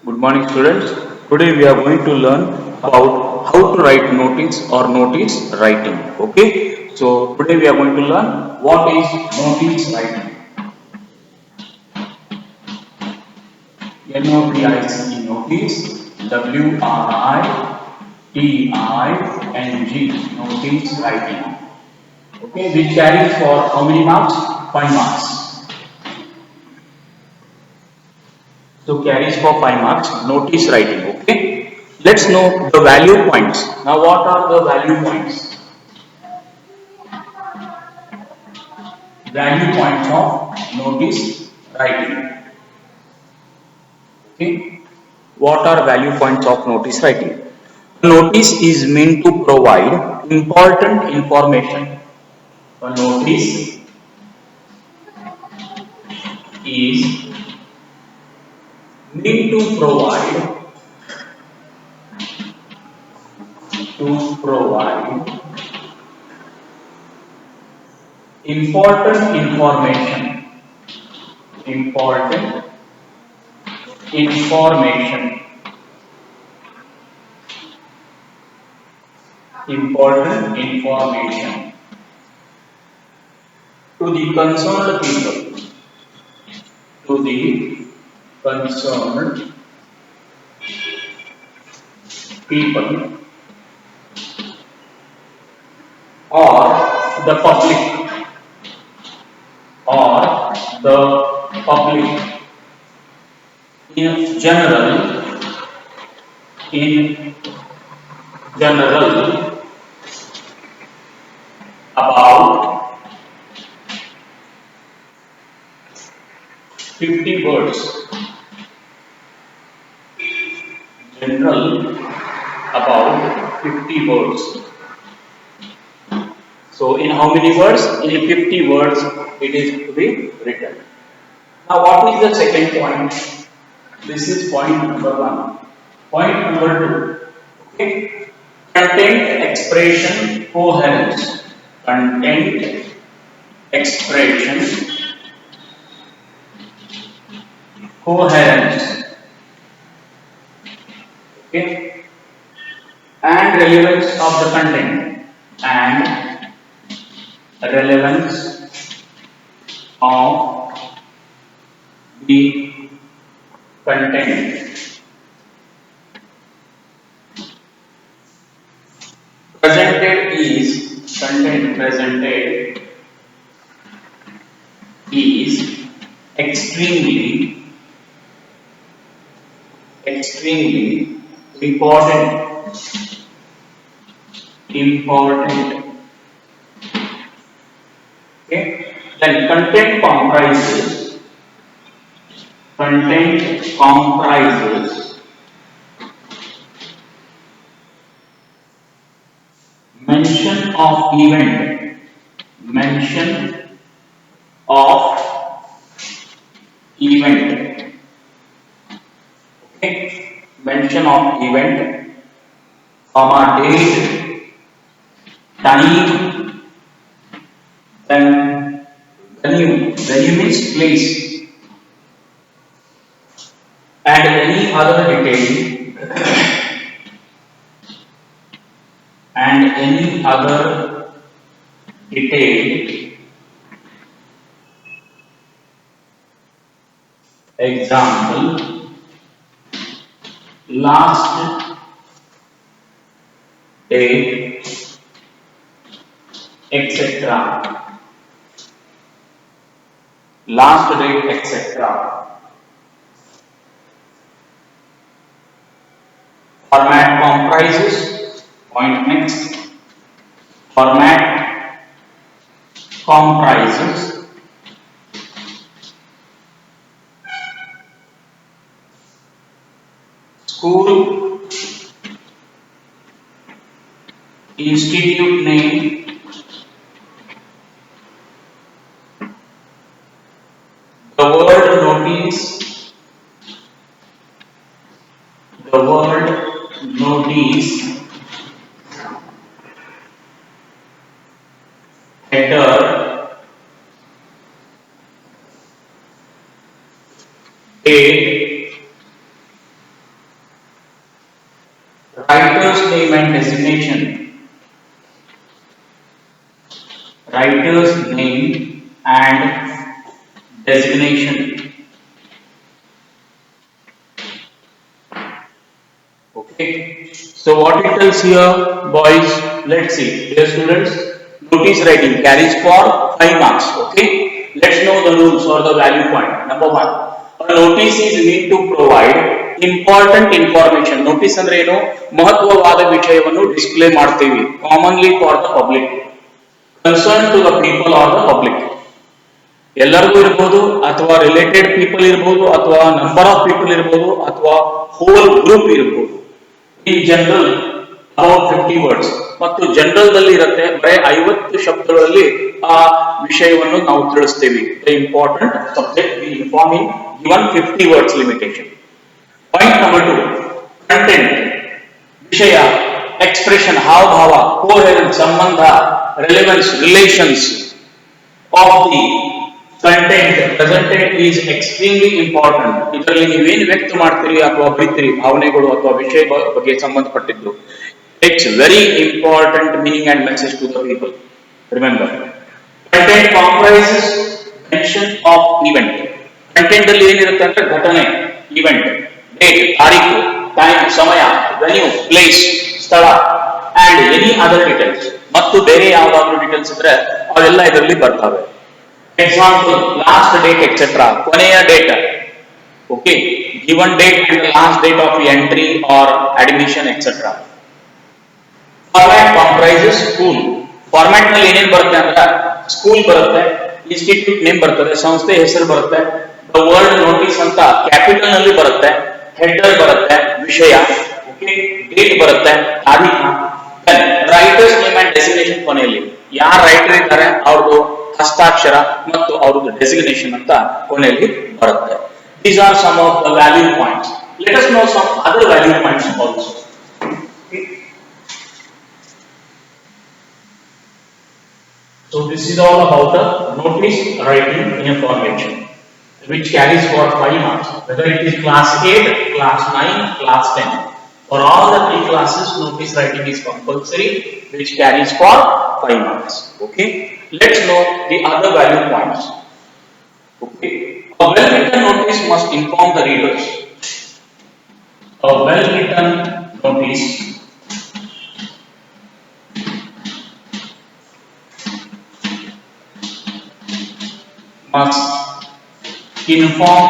Good morning, students. Today we are going to learn about how to write notice or notice writing. Okay. So today we are going to learn what is notice writing. Notice, notice, WRITING, notice writing. Okay, which carries for how many marks? 5 marks. So carries for 5 marks, notice writing. Okay. Let's know the value points. Now what are the value points? Value points of notice writing. Okay. What are value points of notice writing? Notice is meant to provide important information. A notice is meant to provide important important information important information to the concerned concerned people or the public or the public in in general about 50 words. General about 50 words. So in how many words? In 50 words it is to be written. Now what is the second point? This is point number 1. Point number 2. Okay. Content expression coherence. Content expression coherence. Okay. And relevance of the content. And relevance of the content. Presented is content presented is extremely important important. Okay. Then content comprises mention of mention of event. Okay. Mention of event, comma, date, time, then venue means place, and any other detail, and any other detail. Example, last date, etc. Last date, etc. Format comprises, point next. Format comprises school, institute name, the word notice, the word notice, header, date, writer's name and designation. Writer's name and designation. Okay. So what it tells here, boys, let's see. Dear students, notice writing carries for 5 marks. Okay. Let's know the rules or the value point. Number 1. A notice is meant to provide important information. Notice ಅಂದ್ರೆ ಏನು, ಮಹತ್ವವಾದ ವಿಷಯವನ್ನು display ಮಾಡ್ತೀವಿ. Commonly for the public. Concern to the people or the public. ಎಲ್ಲರಿಗೂ ಇರಬಹುದು ಅಥವಾ related people ಇರಬಹುದು ಅಥವಾ ನಂಬರ್ ಆಫ್ ಪೀಪಲ್ ಇರಬಹುದು ಅಥವಾ ಹೋಲ್ ಗ್ರೂಪ್ ಇರಬಹುದು. ಇನ್ ಜನರಲ್ ಅಬೌಟ್ 50 ವರ್ಡ್ಸ್ ಮತ್ತು ಜನರಲ್ ದಲ್ಲಿ ಇರುತ್ತೆ ಬರೀ 50 ಶಬ್ದಗಳಲ್ಲಿ ಆ ವಿಷಯವನ್ನು ನಾವು ತಿಳಿಸ್ತೀವಿ. The important subject we inform in given 50 words limitation. Point number 2, content, ವಿಷಯ, ಎಕ್ಸ್ಪ್ರೆಷನ್, ಹಾವಭಾವ, ಕೋಹೆರೆನ್ಸ್, ಸಂಬಂಧ, relevance, relations of the content presented is extremely important. ಇದರಲ್ಲಿ ನೀವೇನು ವ್ಯಕ್ತ ಮಾಡ್ತೀರಿ ಅಥವಾ ಬರೀತೀರಿ, ಭಾವನೆಗಳು ಅಥವಾ ವಿಷಯ ಬಗ್ಗೆ ಸಂಬಂಧಪಟ್ಟಿದ್ದು, it's very important meaning and message to the people. Remember, content comprises mention of event. Content ಅಲ್ಲಿ ಏನಿರುತ್ತೆ ಅಂದ್ರೆ ಘಟನೆ, ಇವೆಂಟ್, ಡೇಟ್, ತಾರೀಕು, ಟೈಮ್, ಸಮಯ, ವೆನ್ಯೂ, ಪ್ಲೇಸ್, ಸ್ಥಳ ಅಂಡ್ ಎನಿ ಅದರ್ ಡೀಟೇಲ್ಸ್. ಮತ್ತು ಬೇರೆ ಯಾವ್ದಾದ್ರು ಡೀಟೇಲ್ಸ್ ಇದ್ರೆ ಅವೆಲ್ಲ ಇದರಲ್ಲಿ ಬರ್ತವೆ. Example, last date, etc. ಕೊನೆಯ date. Okay, given date and the last date of entry or admission, etc. Format comprises school. Format ನಲ್ಲಿ ಏನೇನು ಬರುತ್ತೆ ಅಂದ್ರೆ ಸ್ಕೂಲ್ ಬರುತ್ತೆ, ಇನ್ಸ್ಟಿಟ್ಯೂಟ್ ನೇಮ್ ಬರ್ತದೆ, ಸಂಸ್ಥೆ ಹೆಸರು ಬರುತ್ತೆ, the word notice ಅಂತ ಕ್ಯಾಪಿಟಲ್ ನಲ್ಲಿ ಬರುತ್ತೆ, ಹೆಡರ್ ಬರುತ್ತೆ, ವಿಷಯ, okay, ಡೇಟ್ ಬರುತ್ತೆ, ತಾರೀಖ, then writer's name and designation ಕೊನೆಯಲ್ಲಿ ಯಾರು ರೈಟರ್ ಇದ್ದಾರೆ ಅವ್ರದ್ದು ಹಸ್ತಾಕ್ಷರ ಮತ್ತು ಅವರದ್ದು ಡೆಸಿಗ್ನೇಷನ್ ಅಂತ ಕೊನೆಯಲ್ಲಿ ಬರುತ್ತೆ. These are some of the value points. Let us know some other value points also. So this is all about the notice writing information, which carries for 5 marks, whether it is class 8, class 9, class 10. For all the 3 classes, notice writing is compulsory, which carries for 5 marks. Okay. Let's know the other value points. Okay. A well-written notice must inform the readers. A well-written notice must inform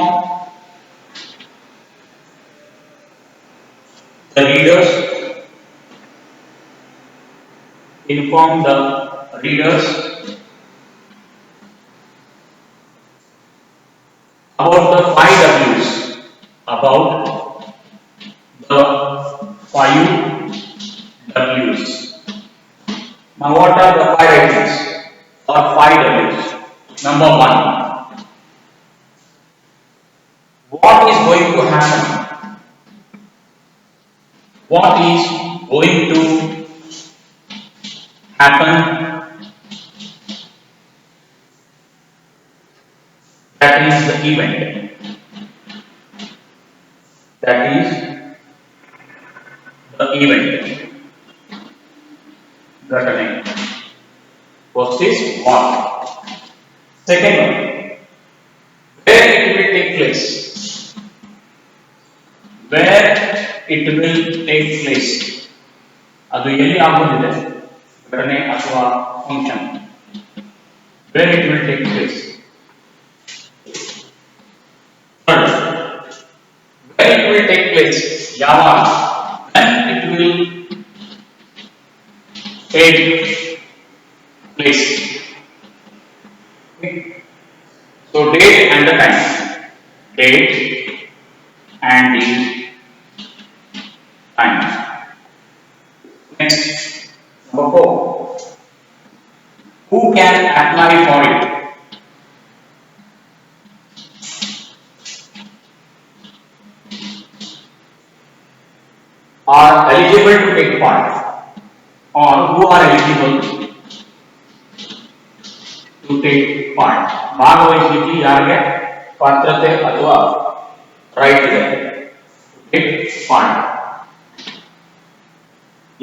the readers. Inform the readers about the 5 W's. About the 5 W's. Now, what are the 5 items or 5 W's? Number 1. What is going to happen? What is going to happen? That is the event. That is the event. Ghटने. First is what. Second one, where it will take place. Where it will take place. ಅದು ಎಲ್ಲಿ ಆಗುತ್ತಿದೆ, ಘಟನೆ ಅಥವಾ function. Where it will take place. Third, where it will take place. ಯಾವಾಗ, when it will take place. Okay. So date and the time. Date and the time. Next, number 4. Who can apply for it? Are eligible to take part, or who are eligible to take part. ಭಾಗವಹಿಸಲಿಕ್ಕೆ ಯಾರಿಗೆ ಪಾತ್ರತೆ ಅಥವಾ right ಇದೆ, take part.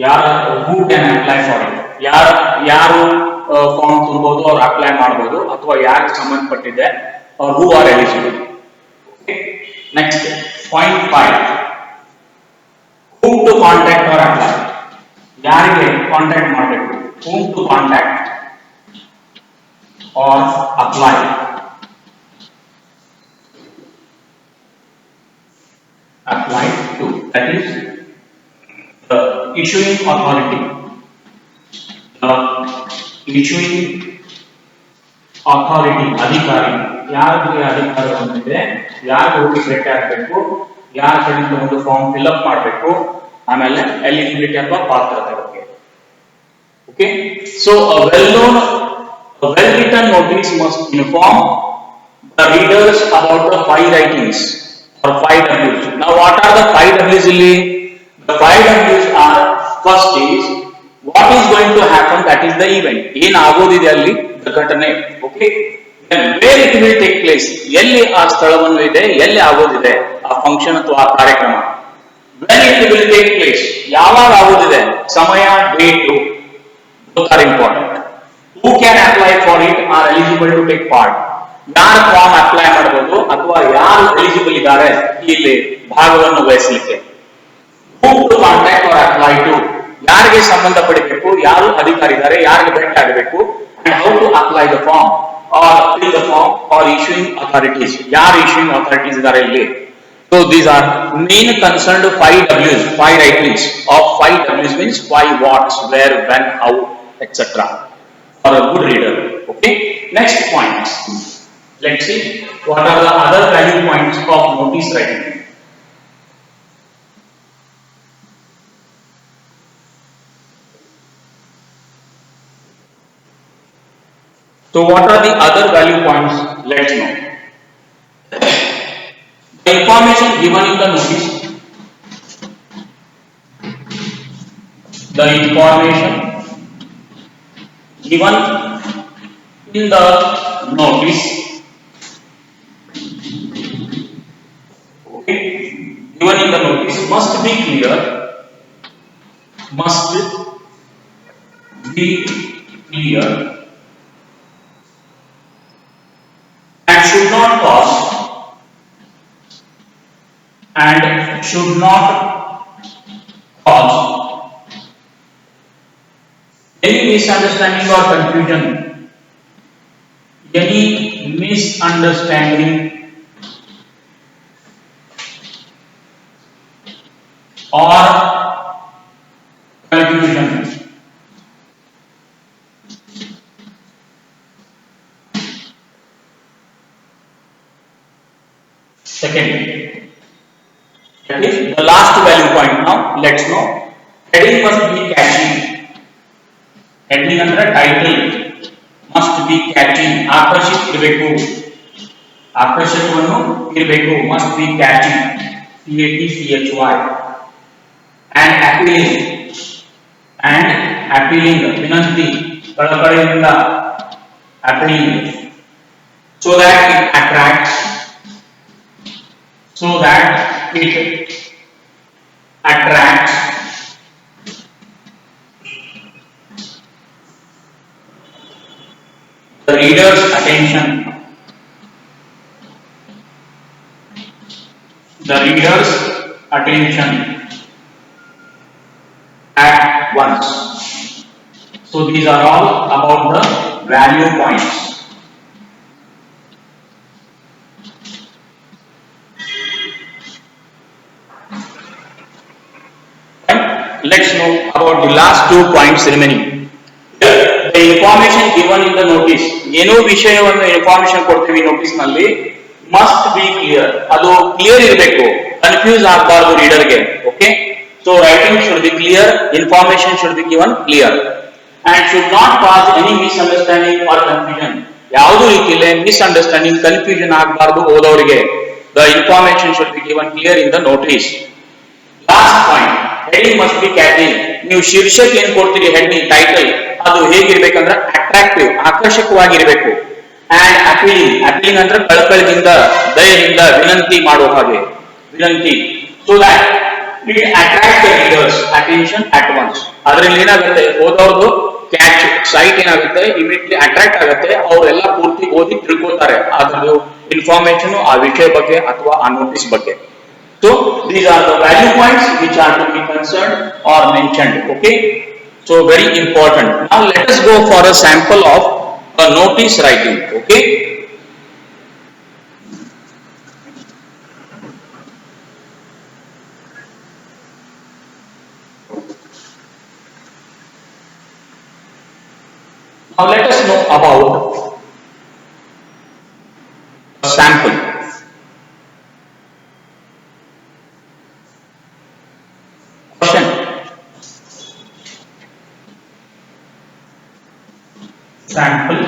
ಯಾರು who can apply for it, ಯಾರು form ತುಂಬಬಹುದು ಅವ್ರು apply ಮಾಡಬಹುದು ಅಥವಾ ಯಾರಿಗೆ ಸಂಬಂಧಪಟ್ಟಿದೆ ಅವ್ರು who are eligible. Next point 5, whom to contact or apply, ಯಾರಿಗೆ ಕಾಂಟ್ಯಾಕ್ಟ್ ಮಾಡಬೇಕು, whom to contact or apply. Apply to, that is the issuing authority. The issuing authority, ಅಧಿಕಾರಿ, ಯಾರಿಗೆ ಅಧಿಕಾರ ಹೊಂದಿದೆ, ಯಾರು ಹೋಗಿ ಭೇಟಿ ಆಗಬೇಕು, ಯಾರ ಕಡೆಯಿಂದ ಒಂದು ಫಾರ್ಮ್ ಫಿಲ್ ಅಪ್ ಮಾಡಬೇಕು, ಆಮೇಲೆ ಎಲಿಜಿಬಿಲಿಟಿ ಅಥವಾ ಪಾತ್ರತೆ ಬಗ್ಗೆ. Okay, so a well written notice must inform the readers about the 5 writings or 5 W's. Now what are the 5 W's ಇಲ್ಲಿ? The 5 W's are, first is what is going to happen, that is the event, ಏನು ಆಗೋದಿದೆ ಅಲ್ಲಿ ಘಟನೆ. Okay, then where it will take place, ಎಲ್ಲಿ ಆ ಸ್ಥಳವನ್ನು ಇದೆ, ಎಲ್ಲಿ ಆಗೋದಿದೆ ಆ ಫಂಕ್ಷನ್ ಅಥವಾ ಆ ಕಾರ್ಯಕ್ರಮ. when it will take place, ಯಾವಾಗ ಆಗೋದಿದೆ, ಸಮಯ, date, both are important. who can apply for it are eligible to take part, ಯಾರು ಫಾರ್ಮ್ ಅಪ್ಲೈ ಮಾಡಬಹುದು ಅಥವಾ ಯಾರು ಎಲಿಜಿಬಲ್ ಇದ್ದಾರೆ ಇಲ್ಲಿ ಭಾಗವನ್ನು ವಹಿಸಲಿಕ್ಕೆ. whom to contact or apply to, ಯಾರಿಗೆ ಸಂಬಂಧ ಪಡಿಬೇಕು, ಯಾರು ಅಧಿಕಾರಿ ಇದ್ದಾರೆ, ಯಾರಿಗೆ ಭೇಟಿ ಆಗಬೇಕು, and how to apply the form or fill the form or issuing authorities, ಯಾರು issuing authorities ಇದ್ದಾರೆ ಇಲ್ಲಿ. So these are main concerned 5 W's, 5 writings of 5 W's means 5 whats, where, when, how, etc. for a good reader. Okay, next point, let's see what are the other value points of notice writing. So what are the other value points? Let's know. The information given in the notice, the information given in the notice, okay, given in the notice must be clear, and should not cause any misunderstanding or confusion, any misunderstanding or confusion. Second, that is the last value point. Now let's know, heading must be catchy. Heading ಅಂದ್ರೆ title must be catchy, ಆಕರ್ಷಕ ಇರಬೇಕು, ಆಕರ್ಷಕವನ್ನು ಇರಬೇಕು, must be catchy, catchy, and appealing, ವಿನಂತಿ, ಕಳಕಳಿಯಿಂದ appealing, so that it attracts the reader's attention, at once. So these are all about the value points. Let's know about the last 2 points remaining. The information given in the notice, ಏನೋ ವಿಷಯವನ್ನು information ಕೊಡ್ತೀವಿ notice ನಲ್ಲಿ, must be clear, ಅದು clear ಇರಬೇಕು, confuse ಆಗಬಾರದು ರೀಡರ್ಗೆ. Okay, so writing should be clear, information should be given clear, and should not cause any misunderstanding or confusion, ಯಾವುದೇ ರೀತಿಯಲ್ಲಿ ಮಿಸ್ಅಂಡರ್ಸ್ಟ್ಯಾಂಡಿಂಗ್, ಕನ್ಫ್ಯೂಷನ್ ಆಗಬಾರದು ಓದೋರಿಗೆ. The information should be given clear in the notice. Last point, heading must be catchy. ನೀವು ಶೀರ್ಷಕ ಏನು ಕೊಡ್ತೀರಿ, heading, title, ಅದು ಹೇಗಿರ್ಬೇಕಂದ್ರೆ attractive, ಆಕರ್ಷಕವಾಗಿರಬೇಕು. And appealing ಅಂದ್ರೆ ಕಳಕಳಿಯಿಂದ, ದಯೆಯಿಂದ, ವಿನಂತಿ ಮಾಡುವ ಹಾಗೆ, ವಿನಂತಿ. So that it attracts the readers attention at once. ಅದರಲ್ಲಿ ಏನಾಗುತ್ತೆ ಓದೋದು ಕ್ಯಾಚ್ ಸೈಟ್ ಏನಾಗುತ್ತೆ ಇಮಿಡಿಯೇಟ್ಲಿ ಅಟ್ರಾಕ್ಟ್ ಆಗುತ್ತೆ, ಅವರೆಲ್ಲ ಪೂರ್ತಿ ಓದಿ ತಿಳ್ಕೊತಾರೆ ಅದ್ರದ್ದು ಇನ್ಫಾರ್ಮೇಶನ್ ಆ ವಿಷಯ ಬಗ್ಗೆ ಅಥವಾ ಆ ನೋಟಿಸ್ ಬಗ್ಗೆ. So these are the value points which are to be concerned or mentioned. Okay, so very important. Now let us go for a sample of a notice writing. Okay, now let us know about a sample. Question. Sample.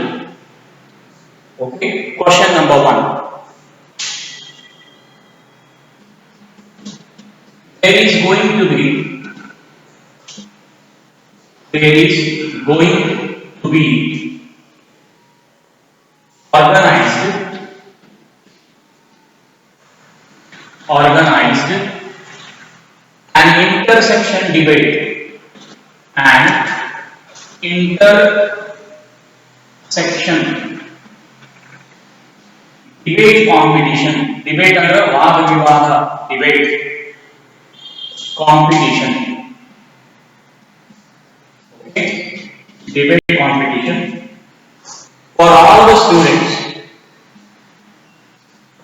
Okay. Question number 1. There is going to be organized an intersection debate competition. Debate under Vada Vivada debate competition. Okay, debate competition for all the students.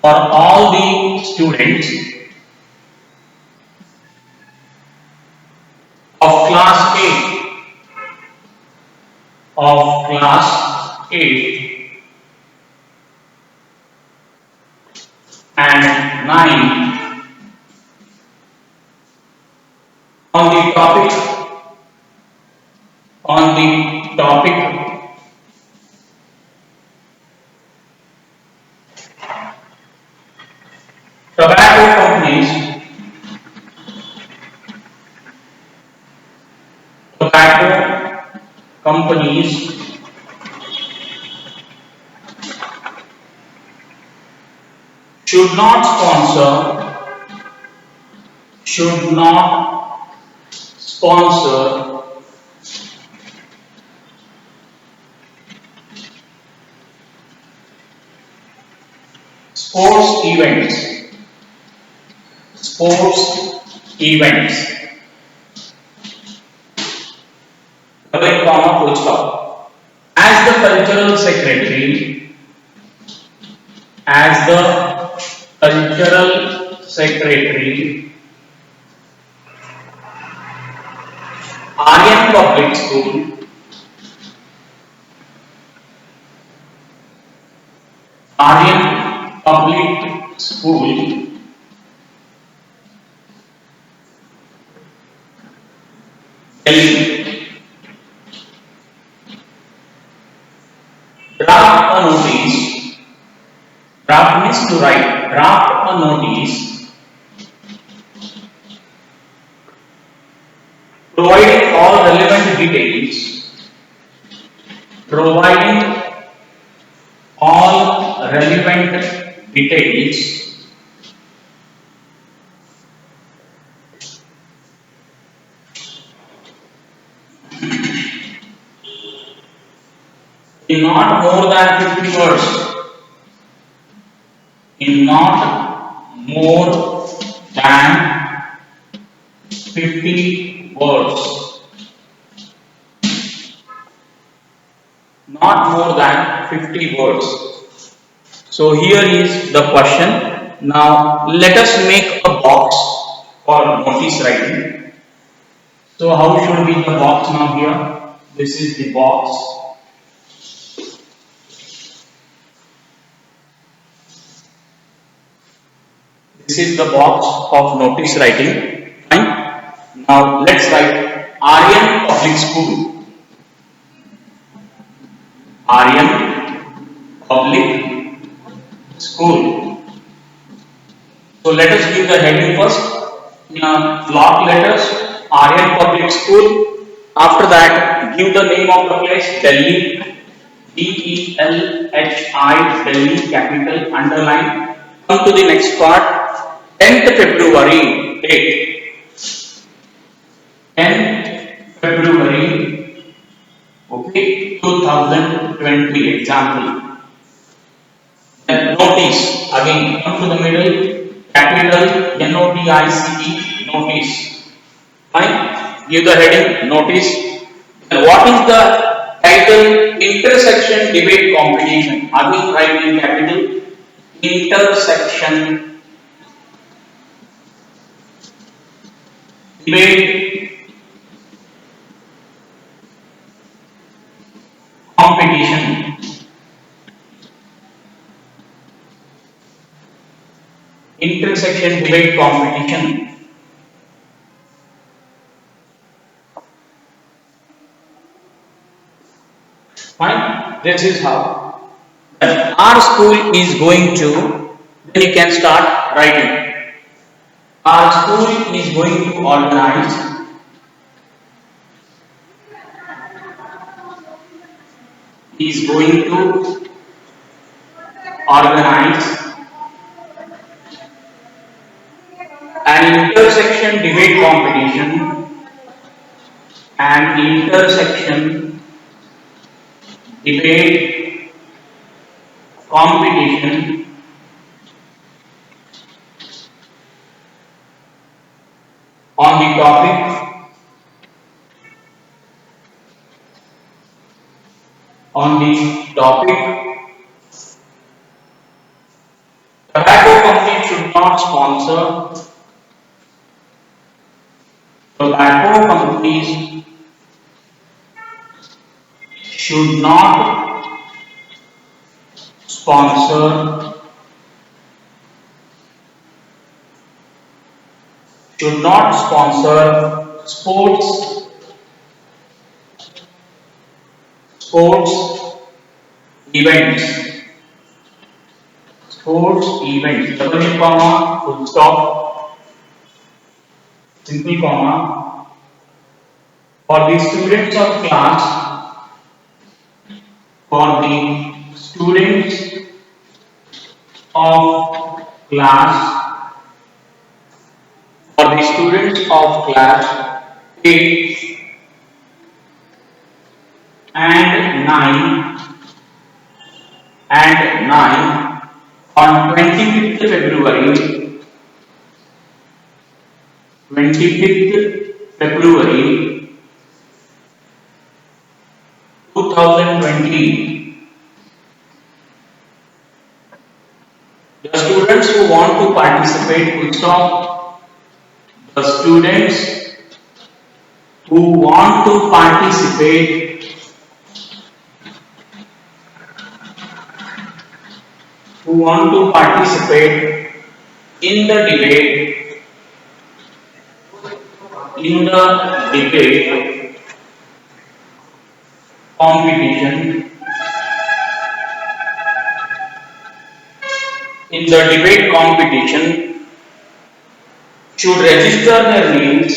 For all the students of class 8 and 9 on the topic tobacco companies should not sponsor sports events. Full stop. As the cultural secretary, Aryan Public School, Delhi, draft a notice. Draft means to write. Draft a notice providing all relevant details. In not more than 50 words. In not more than 50 words. Not more than 50 words. So here is the question. Now let us make a box for notice writing. So how should be the box now here? This is the box. This is the box of notice writing. Fine. Now let's write Aryan Public School. Aryan Public School. So let us give the heading first. Block letters Aryan Public School. After that, give the name of the place Delhi. DELHI Delhi, capital, underline. Come to the next part. 10th February date. 10th February, okay, 2020 example. Then notice, again come to the middle, capital NOTICE, notice. Fine, give the heading notice. And what is the title? Intersection debate competition. Again write in capital, intersection debate competition. Intersection debate competition. Fine. This is how. Our school is going to. Then you can start writing. Our school is going to organize. Is going to organize an intersection debate competition. An intersection debate competition on the topic tobacco company should not sponsor. Tobacco companies should not sponsor sports events. Double comma, full stop, simple comma, for the students of class, for the students of class, for the students of class 8 and 9 on 25th February 2020. The students who want to participate will stop. The students who want to participate in the debate competition should register their names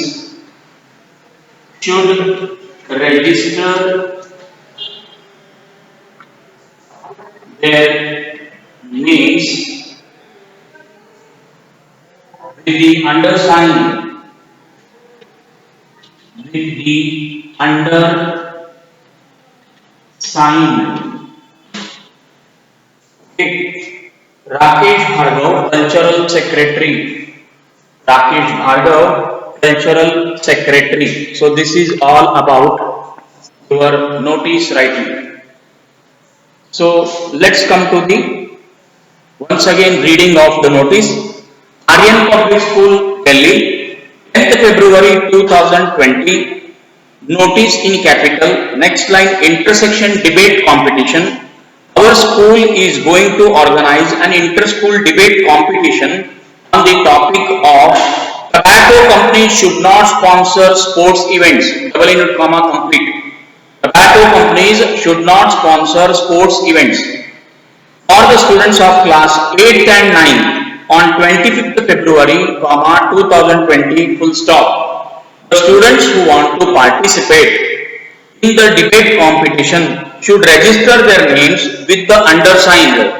with the undersigned okay. Rakesh Bhargav, Cultural Secretary. So this is all about your notice writing. So let's come to the once again reading of the notice. Aryan Public School, Delhi, 10th February 2020. Notice in capital. Next line, intersection debate competition. Our school is going to organize an inter-school debate competition on the topic of tobacco companies should not sponsor sports events. Double inverted comma complete. Tobacco companies should not sponsor sports events for the students of class 8 and 9 on 25th February, 2020, full stop. The students who want to participate in the debate competition should register their names with the undersigned.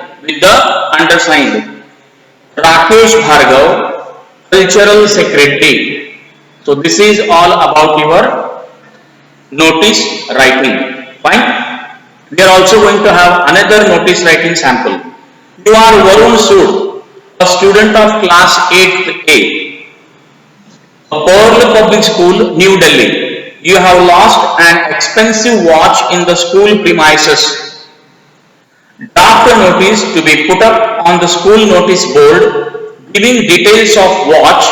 Rakesh Bhargav, Cultural Secretary. So this is all about your notice writing. Fine. We are also going to have another notice writing sample. You are Varun Sood, a student of class 8th A, Pearl Public School, New Delhi. You have lost an expensive watch in the school premises. Draft a notice to be put up on the school notice board, giving details of watch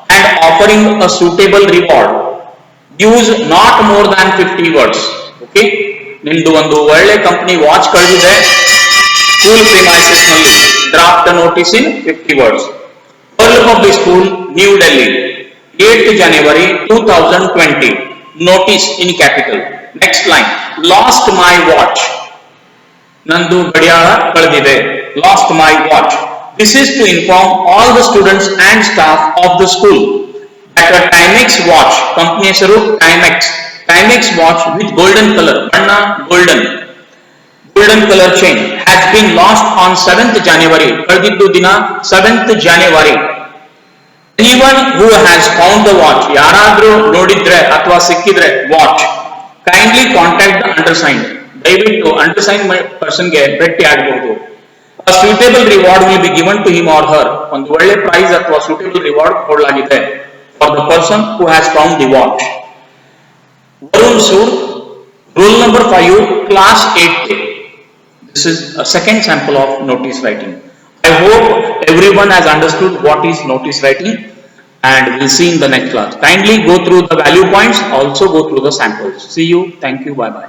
and offering a suitable reward. Use not more than 50 words. Okay? ನಿಮ್ದು ಒಂದು ಒಳ್ಳೆ company watch ಕಳೆದಿದೆ school premises ನಲ್ಲಿ. Draft notice in 50 words. Pearl Public School, New Delhi, 8th January 2020. Notice in capital. Next line. Lost my watch. ನಂದು ಗಡಿಯಾರ ಕಳೆದಿದೆ. Lost my watch. This is to inform all the students and staff of the school that a Timex watch, company ಹೆಸರು Timex watch with golden color, ಬಣ್ಣ golden color chain has been lost on 7th January. ಕಳೆದಿದ್ದು ದಿನ 7th January. Anyone who has found the watch, ಯಾರಾದ್ರೂ ನೋಡಿದ್ರೆ ಅಥವಾ ಸಿಕ್ಕಿದ್ರೆ watch, kindly contact the undersigned. ದಯವಿಟ್ಟು ಅಂಡರ್ಸೈನ್ person ಗೆ ಭೇಟಿ ಆಗಬಹುದು. A suitable reward will be given to him or her. ಒಂದು ಒಳ್ಳೆ ಪ್ರೈಸ್ ಅಥವಾ suitable reward ಕೊಡಲಾಗಿದೆ for the person who has found the watch. Varun Sood, rule number 5, class 8. This is a second sample of notice writing. I hope everyone has understood what is notice writing, and we'll see in the next class. Kindly go through the value points, also go through the samples. See you. Thank you. Bye bye.